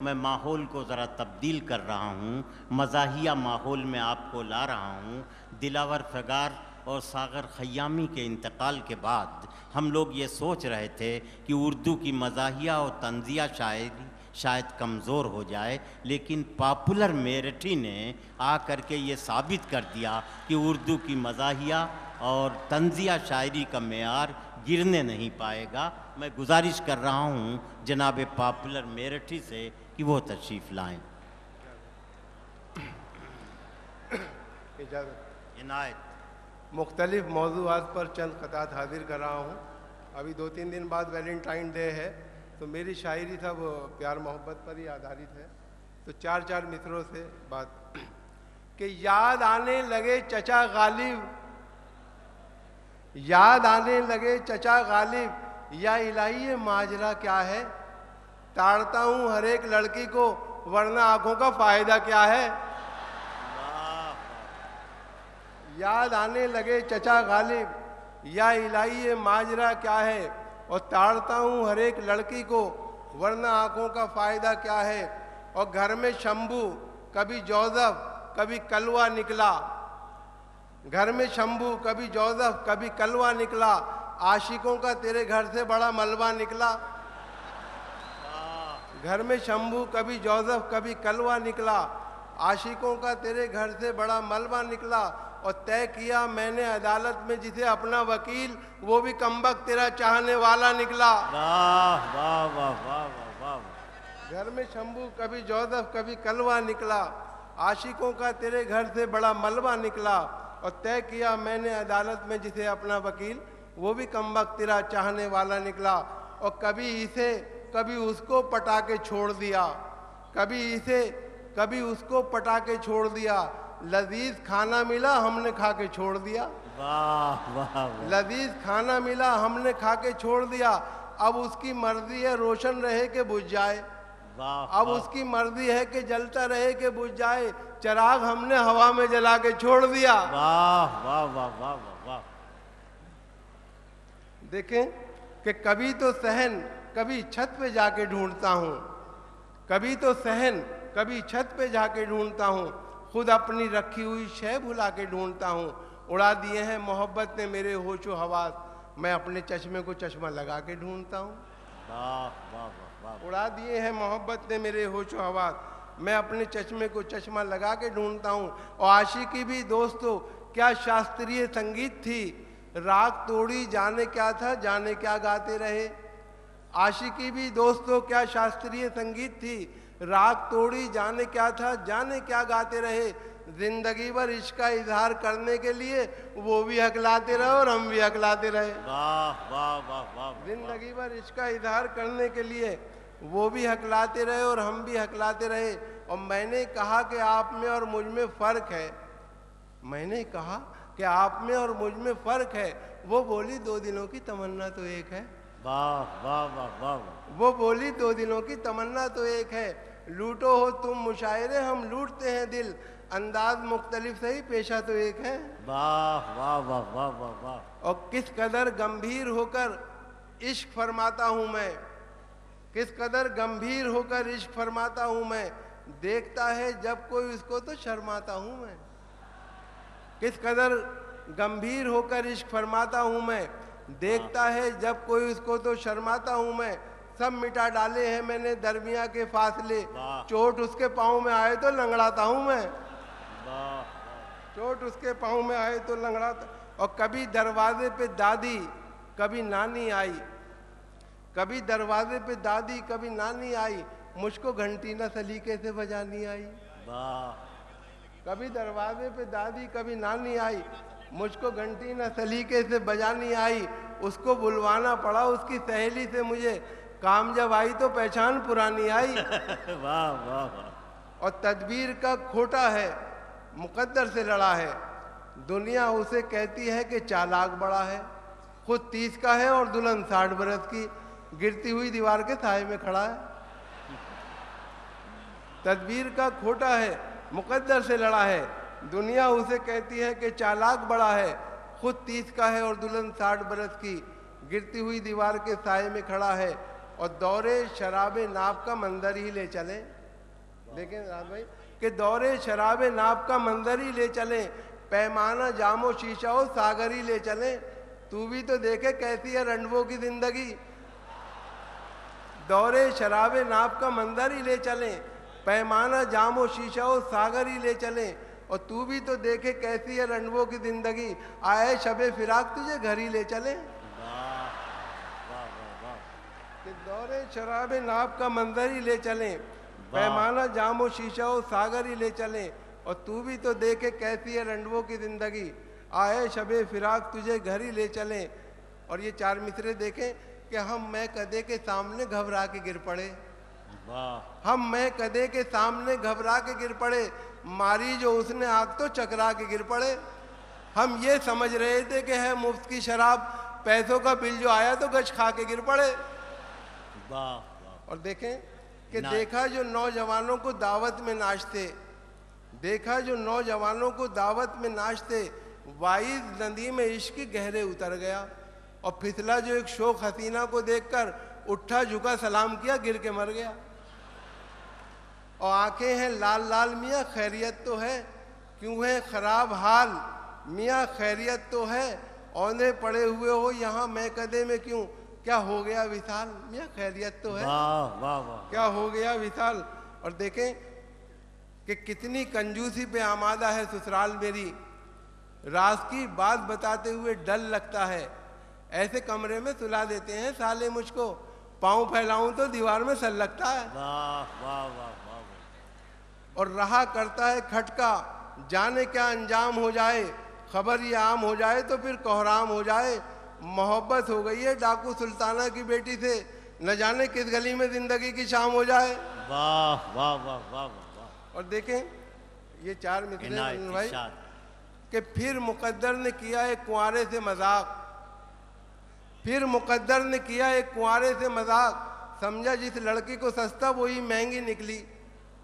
मैं माहौल को ज़रा तब्दील कर रहा हूँ, मज़ाहिया माहौल में आपको ला रहा हूँ। दिलावर फ़गार और सागर ख़यामी के इंतकाल के बाद हम लोग ये सोच रहे थे कि उर्दू की मज़ाहिया और तंज़िया शायरी शायद कमज़ोर हो जाए, लेकिन पॉपुलर मेरठी ने आ कर के ये साबित कर दिया कि उर्दू की मज़ाहिया और तंज़िया शायरी का मेयार गिरने नहीं पाएगा। मैं गुजारिश कर रहा हूँ जनाब पॉपुलर मेरठी से कि वो तशरीफ़ लाएं। इजाज़त। इनायत। मुख्तलिफ मौज़ूआत पर चंद ख़तात हाजिर कर रहा हूँ। अभी 2-3 दिन बाद वैलेंटाइन डे है, तो मेरी शायरी सब प्यार मोहब्बत पर ही आधारित है। तो 4-4 मिसरों से बात कि याद आने लगे चचा गालिब, याद आने लगे चचा गालिब, या इलाही ये माजरा क्या है। ताड़ता हूँ हर एक लड़की को, वरना आंखों का फायदा क्या है। याद आने लगे चचा गालिब, या इलाही ये माजरा क्या है। और ताड़ता हूँ हर एक लड़की को, वरना आंखों का फायदा क्या है। और घर में शंभू कभी जोज़फ कभी कलवा निकला, घर में शंभू कभी जोज़फ कभी कलवा निकला, आशिकों का तेरे घर से बड़ा मलबा निकला। घर में शंभू कभी जोज़फ कभी कलवा निकला, आशिकों का तेरे घर से बड़ा मलबा निकला। और तय किया मैंने अदालत में जिसे अपना वकील, वो भी कमबख्त तेरा चाहने वाला निकला। वाह वाह वाह वाह वाह वाह। घर में शंभू कभी जोज़फ कभी कलवा निकला, आशिकों का तेरे घर से बड़ा मलबा निकला। और तय किया मैंने अदालत में जिसे अपना वकील, वो भी कमबख्त तेरा चाहने वाला निकला। और कभी इसे कभी उसको पटा के छोड़ दिया, कभी इसे कभी उसको पटा के छोड़ दिया। लजीज खाना मिला हमने खा के छोड़ दिया, वाह वाह वाह। लजीज खाना मिला हमने खा के छोड़ दिया। अब उसकी मर्जी है रोशन रहे कि बुझ जाए, वाह। अब उसकी मर्जी है कि जलता रहे कि बुझ जाए। चिराग हमने हवा में जला के छोड़ दिया। वाह वाह वाह वाह वाह वाह। देखें कि कभी तो सहन कभी छत पे जाके ढूंढता हूँ, कभी तो सहन कभी छत पे जाके ढूंढता हूँ। खुद अपनी रखी हुई शय भुला के ढूंढता हूँ। उड़ा दिए हैं मोहब्बत ने मेरे होशो हवास, मैं अपने चश्मे को चश्मा लगा के ढूंढता हूँ। वाह वाह वाह वाह। उड़ा दिए हैं मोहब्बत ने मेरे होशो हवास, मैं अपने चश्मे को चश्मा लगा के ढूंढता हूँ। और आशिकी भी दोस्तों क्या शास्त्रीय संगीत थी, राग तोड़ी जाने क्या था जाने क्या गाते रहे। आशिकी भी दोस्तों क्या शास्त्रीय संगीत थी, राग तोड़ी जाने क्या था जाने क्या गाते रहे। जिंदगी भर इश्क का इजहार करने के लिए वो भी हकलाते रहे और हम भी हकलाते रहे। वाह वाह वाह वाह। जिंदगी भर इश्क का इजहार करने के लिए वो भी हकलाते रहे और हम भी हकलाते रहे। और मैंने कहा कि आप में और मुझ में फ़र्क है, मैंने कहा कि आप में और मुझ में फ़र्क है। वो बोली 2 दिनों की तमन्ना तो एक है, वाह वाह वाह वाह। वो बोली 2 दिनों की तमन्ना तो एक है। लूटो हो तुम मुशायरे हम लूटते हैं दिल, अंदाज मुख्तलिफ सही पेशा तो एक है। वाह वाह वाह वाह वाह वाह। और किस कदर गंभीर होकर इश्क फरमाता हूँ मैं, किस कदर गंभीर होकर इश्क फरमाता हूँ मैं। देखता है जब कोई उसको तो शर्माता हूँ मैं, किस कदर गंभीर होकर इश्क फरमाता हूँ मैं। देखता है जब कोई उसको तो शर्माता हूँ मैं। सब मिटा डाले हैं मैंने दरमिया के फासले, चोट उसके पाँव में आए तो लंगड़ाता हूँ मैं, चोट उसके पाँव में आए तो लंगड़ाता। और कभी दरवाजे पे दादी कभी नानी आई, कभी दरवाजे पे दादी कभी नानी आई, मुझको घंटी न सलीके से बजानी आई। कभी दरवाजे पे दादी कभी नानी आई, मुझको घंटी न सलीके से बजानी आई। उसको बुलवाना पड़ा उसकी सहेली से मुझे, काम जब आई तो पहचान पुरानी आई। वाह वाह वाह। और तदबीर का खोटा है मुकद्दर से लड़ा है, दुनिया उसे कहती है कि चालाक बड़ा है। खुद 30 का है और दुल्हन 60 बरस की, गिरती हुई दीवार के साए में खड़ा है। तदबीर का खोटा है मुकद्दर से लड़ा है, दुनिया उसे कहती है कि चालाक बड़ा है। खुद 30 का है और दुल्हन 60 बरस की, गिरती हुई दीवार के साए में खड़ा है। और दौरे शराबे नाप का मंजर ही ले चले। देखें राज भाई कि दौरे शराबे नाप का मंजर ही ले चले, पैमाना जामो शीशा हो सागर ही ले चले। तू भी तो देखे कैसी है रंडवों की जिंदगी। दौरे शराबे नाप का मंजर ही ले चले, पैमाना जामो शीशा हो सागर ही ले चले। और तू भी तो देखे कैसी है रंडवों की जिंदगी, आए शबे फिराक तुझे घर ही ले चले। कि दौरे शराबे नाप का मंजर ही ले चले, पैमाना जामो शीशा हो सागर ही ले चले। और तू भी तो देखे कैसी है रंडवों की जिंदगी, आए शबे फिराक तुझे घर ही ले चले। और ये चार मिसरे देखें कि हम मैं कदे के सामने घबरा के गिर पड़े। हम मैं कदे के सामने घबरा के गिर पड़े, मारी जो उसने आग तो चकरा के गिर पड़े। हम ये समझ रहे थे कि है मुफ्त की शराब, पैसों का बिल जो आया तो गच खा के गिर पड़े। और देखें कि देखा जो नौजवानों को दावत में नाचते, देखा जो नौजवानों को दावत में नाचते, वाइज नदी में इश्क गहरे उतर गया। और फिसला जो एक शोक हसीना को देखकर, उठा झुका सलाम किया गिर के मर गया। और आंखें हैं लाल लाल मियाँ खैरियत तो है, क्यों है खराब हाल मियाँ खैरियत तो है। औंधे पड़े हुए हो यहाँ मैं कदे में क्यों, क्या हो गया विशाल मियाँ खैरियत तो है। वाह वाह वाह, क्या हो गया विशाल। और देखें कि कितनी कंजूसी पे आमादा है ससुराल मेरी, राज की बात बताते हुए डर लगता है। ऐसे कमरे में सुला देते हैं साले मुझको, पाँव फैलाऊं तो दीवार में सर लगता है। वाह वाह वाह वाह। और रहा करता है खटका, जाने क्या अंजाम हो जाए, खबर ये आम हो जाए तो फिर कोहराम हो जाए। मोहब्बत हो गई है डाकू सुल्ताना की बेटी से, न जाने किस गली में जिंदगी की शाम हो जाए। वाह वाह वाह वाह वाह। और देखें ये चार मिसरे भाई कि फिर मुकद्दर ने किया एक कुंवारे से मजाक, फिर मुकद्दर ने किया एक कुंवारे से मजाक। समझा जिस लड़की को सस्ता वही महंगी निकली,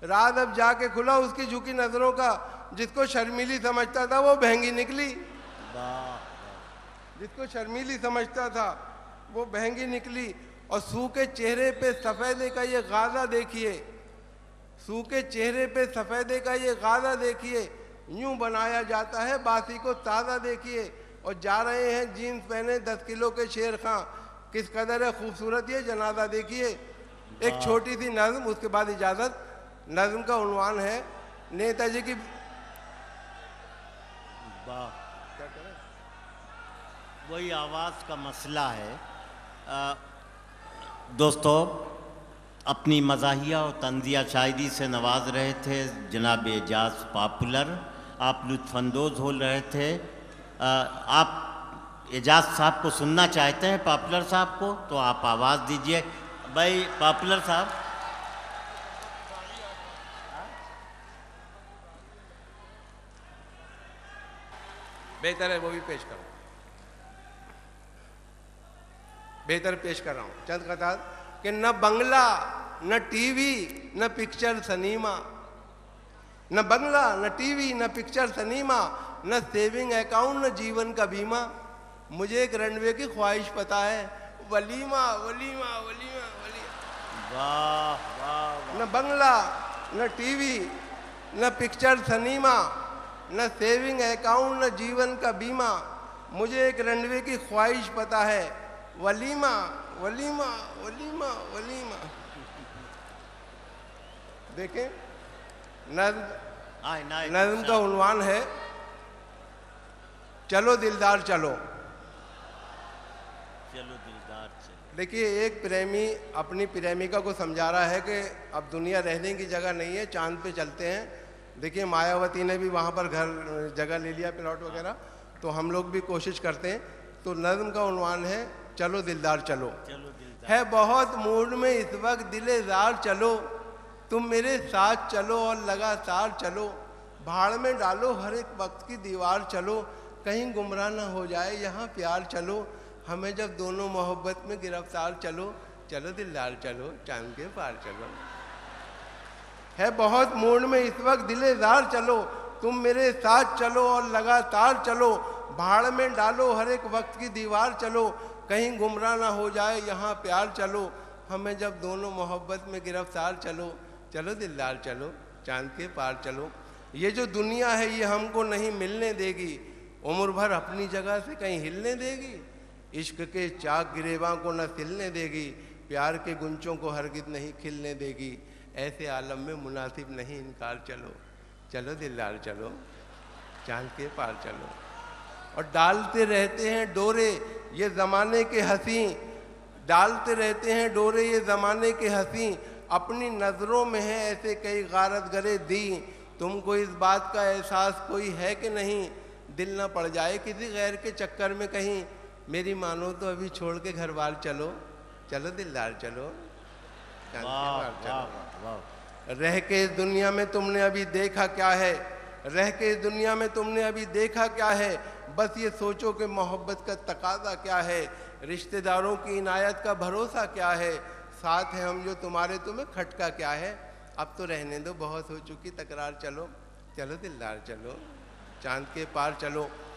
राज अब जाके खुला उसकी झुकी नजरों का। जिसको शर्मीली समझता था वो महंगी निकली, जिसको शर्मीली समझता था वो महंगी निकली। और सूखे चेहरे पे सफेदे का ये गाजा देखिए, सूखे चेहरे पे सफेदे का ये गाजा देखिए। यूं बनाया जाता है बासी को ताज़ा देखिए। और जा रहे हैं जीन्स पहने 10 किलो के शेर खां, किस कदर है खूबसूरत ये जनाजा देखिए। एक छोटी सी नज्म, उसके बाद इजाज़त। नज्म का उन्वान है नेताजी की। वही आवाज़ का मसला है। दोस्तों, अपनी मज़ाहिया और तंज़िया शायरी से नवाज रहे थे जनाब एजाज पॉपुलर। आप लुत्फ़अंदोज़ हो रहे थे। आप एजाज साहब को सुनना चाहते हैं, पॉपुलर साहब को, तो आप आवाज़ दीजिए। भाई पॉपुलर साहब, बेहतर है वो भी पेश करो, बेहतर पेश कर रहा हूँ। चंद कथा कि न बंगला न टीवी न पिक्चर सनीमा, न बंगला न टीवी न पिक्चर सनीमा, न सेविंग अकाउंट न जीवन का बीमा। मुझे एक रनवे की ख्वाहिश पता है, वलीमा वलीमा वलीमा वलीमा। वाह वाह। न बंगला न टीवी न पिक्चर सनीमा, न सेविंग अकाउंट न जीवन का बीमा। मुझे एक रनवे की ख्वाहिश पता है, वलीमा वलीमा वलीमा वलीमा। देखें नज़्म का उन्वान है चलो दिलदार चलो। चलो दिलदार चलो। देखिए एक प्रेमी अपनी प्रेमिका को समझा रहा है कि अब दुनिया रहने की जगह नहीं है, चांद पे चलते हैं। देखिए मायावती ने भी वहाँ पर घर जगह ले लिया, प्लॉट वगैरह, तो हम लोग भी कोशिश करते हैं। तो नज़्म का उन्वान है चलो दिलदार चलो। चलो दिलदार। है बहुत मूड में इस वक्त दिलेदार चलो, तुम मेरे साथ चलो और लगातार चलो। भाड़ में डालो हर एक वक्त की दीवार चलो, कहीं गुमराह ना हो जाए यहाँ प्यार चलो। हमें जब दोनों मोहब्बत में गिरफ्तार चलो, चलो दिलदार चलो चांद के पार चलो। है बहुत मूड में इस वक्त दिलेदार चलो, तुम मेरे साथ चलो और लगातार चलो। भाड़ में डालो हर एक वक्त की दीवार चलो, कहीं गुमराह ना हो जाए यहाँ प्यार चलो। हमें जब दोनों मोहब्बत में गिरफ्तार, चलो चलो दिलदार चलो, चांद के पार चलो। ये जो दुनिया है ये हमको नहीं मिलने देगी, उम्र भर अपनी जगह से कहीं हिलने देगी। इश्क के चाक गिरेबां को न सिलने देगी, प्यार के गुंचों को हरगिज़ नहीं खिलने देगी। ऐसे आलम में मुनासिब नहीं इनकार, चलो चलो दिलदार चलो, चांद के पार चलो। और डालते रहते हैं डोरे ये ज़माने के हंसी, डालते रहते हैं डोरे ये ज़माने के हंसी, अपनी नज़रों में है ऐसे कई गारत गरे दी। तुमको इस बात का एहसास कोई है कि नहीं, दिल न पड़ जाए किसी गैर के चक्कर में कहीं। मेरी मानो तो अभी छोड़ के घर बार चलो, चलो दिलदार चलो, चांद के वाह पार चलो। वाह वाह। रह के इस दुनिया में तुमने अभी देखा क्या है, रह के इस दुनिया में तुमने अभी देखा क्या है। बस ये सोचो कि मोहब्बत का तकाजा क्या है, रिश्तेदारों की इनायत का भरोसा क्या है, साथ है हम जो तुम्हारे तुम्हें खटका क्या है। अब तो रहने दो बहुत हो चुकी तकरार, चलो चलो दिलदार चलो, चांद के पार चलो।